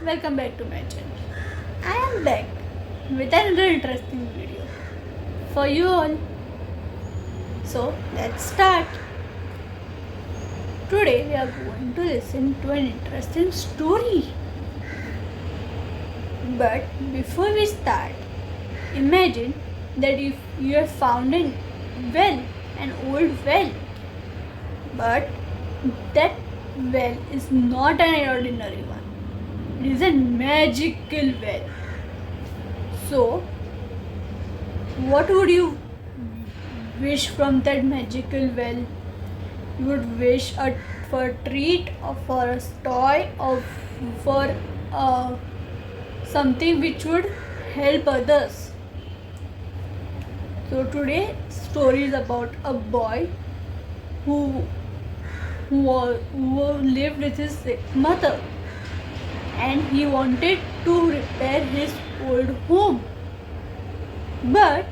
welcome back to my channel. I am back with another interesting video for you all. So let's start. Today we are going to listen to an interesting story. But before we start, imagine that if you have found an old well, but that well is not an ordinary one. It is a magical well. So, what would you wish from that magical well? You would wish for a treat, or for a toy, or for something which would help others. So today's story is about a boy who lived with his sick mother, and he wanted to repair his old home, but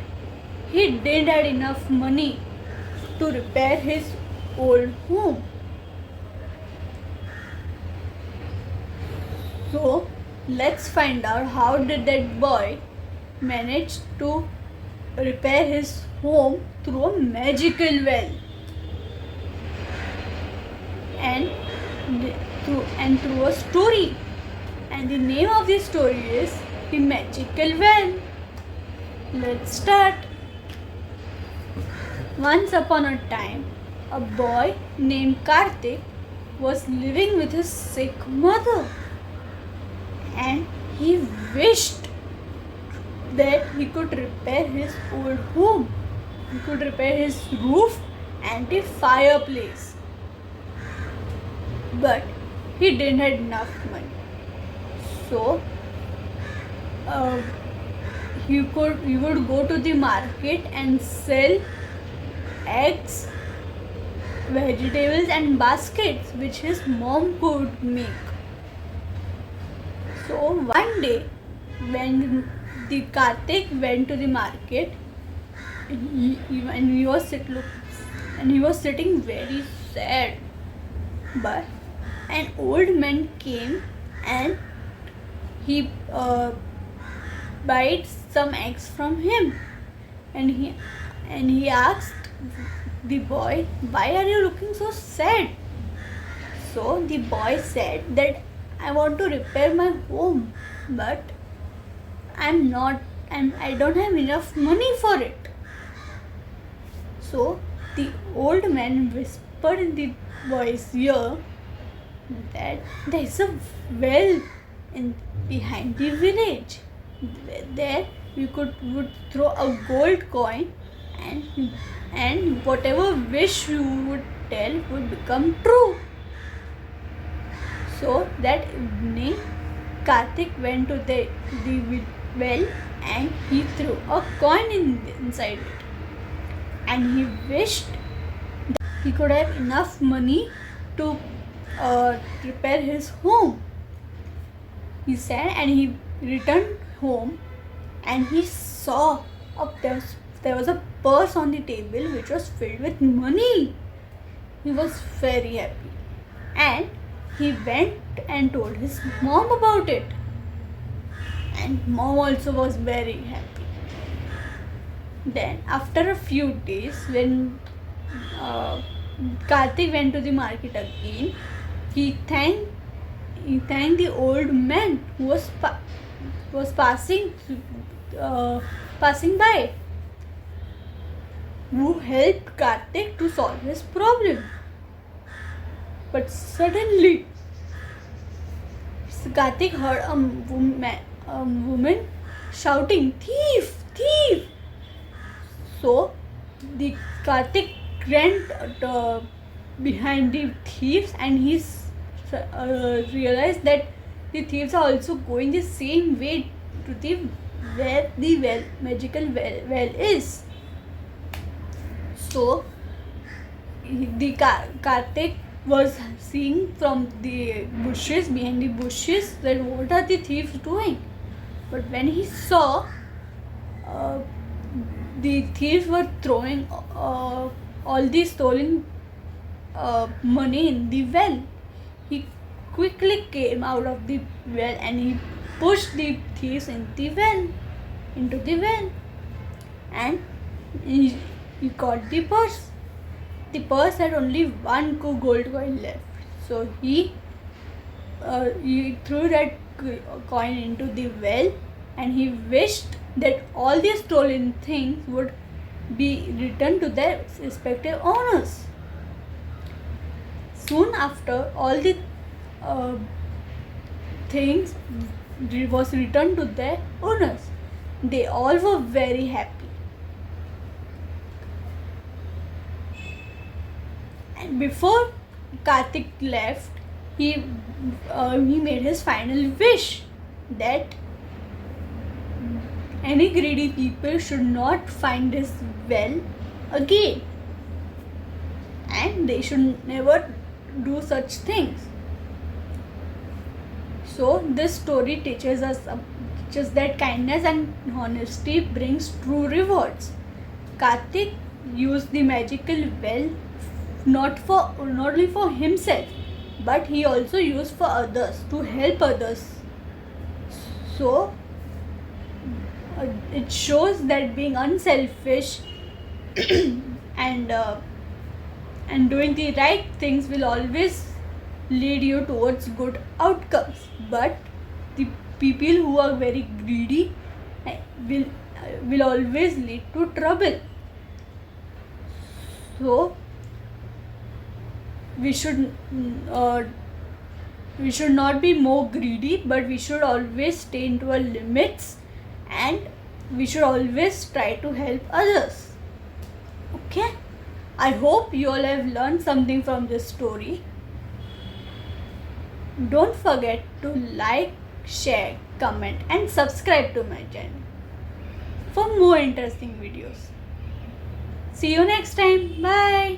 he didn't have enough money to repair his old home. So let's find out how did that boy manage to repair his home through a magical well, and through a story. And the name of the story is The Magical Well. Let's start. Once upon a time, a boy named Karthik was living with his sick mother, and he wished that he could repair his old home. He could repair his roof and the fireplace, but he didn't have enough money. So he would go to the market and sell eggs, vegetables and baskets which his mom could make. So one day when the Karthik went to the market, and he was sitting very sad, but an old man came and he bought some eggs from him, and he asked the boy, "Why are you looking so sad?" So the boy said that I want to repair my home, but I don't have enough money for it. So the old man whispered in the boy's ear that there is a well behind the village. There you would throw a gold coin, and whatever wish you would tell would become true. So that evening, Karthik went to the well, and he threw a coin inside it, and he wished he could have enough money to repair his home. He said, and he returned home, and he saw there was a purse on the table which was filled with money. He was very happy, and he went and told his mom about it, and mom also was very happy. Then after a few days, when Karthik went to the market again, he thanked the old man who was passing by, who helped Karthik to solve his problem. But suddenly, Karthik heard a woman shouting, "Thief! Thief!" So the Karthik ran behind the thieves, and he realized that the thieves are also going the same way to where the magical well is. So the Karthik was seeing from the bushes, behind the bushes, that what are the thieves doing. But when he saw the thieves were throwing all the stolen money in the well, he quickly came out of the well and he pushed the thieves into the well, and he got the purse. The purse had only one gold coin left, so he threw that coin into the well, and he wished that all the stolen things would be returned to their respective owners. Soon after, all the things was returned to their owners. They all were very happy. And before Karthik left, he made his final wish that any greedy people should not find this well again, and they should never do such things. So this story teaches us just that kindness and honesty brings true rewards. Karthik used the magical well not only for himself, but he also used for others, to help others. So it shows that being unselfish and doing the right things will always lead you towards good outcomes. But the people who are very greedy will always lead to trouble. So we should not be more greedy, but we should always stay into our limits, and we should always try to help others. Okay, I hope you all have learned something from this story. Don't forget to like, share, comment and subscribe to my channel for more interesting videos. See you next time. Bye.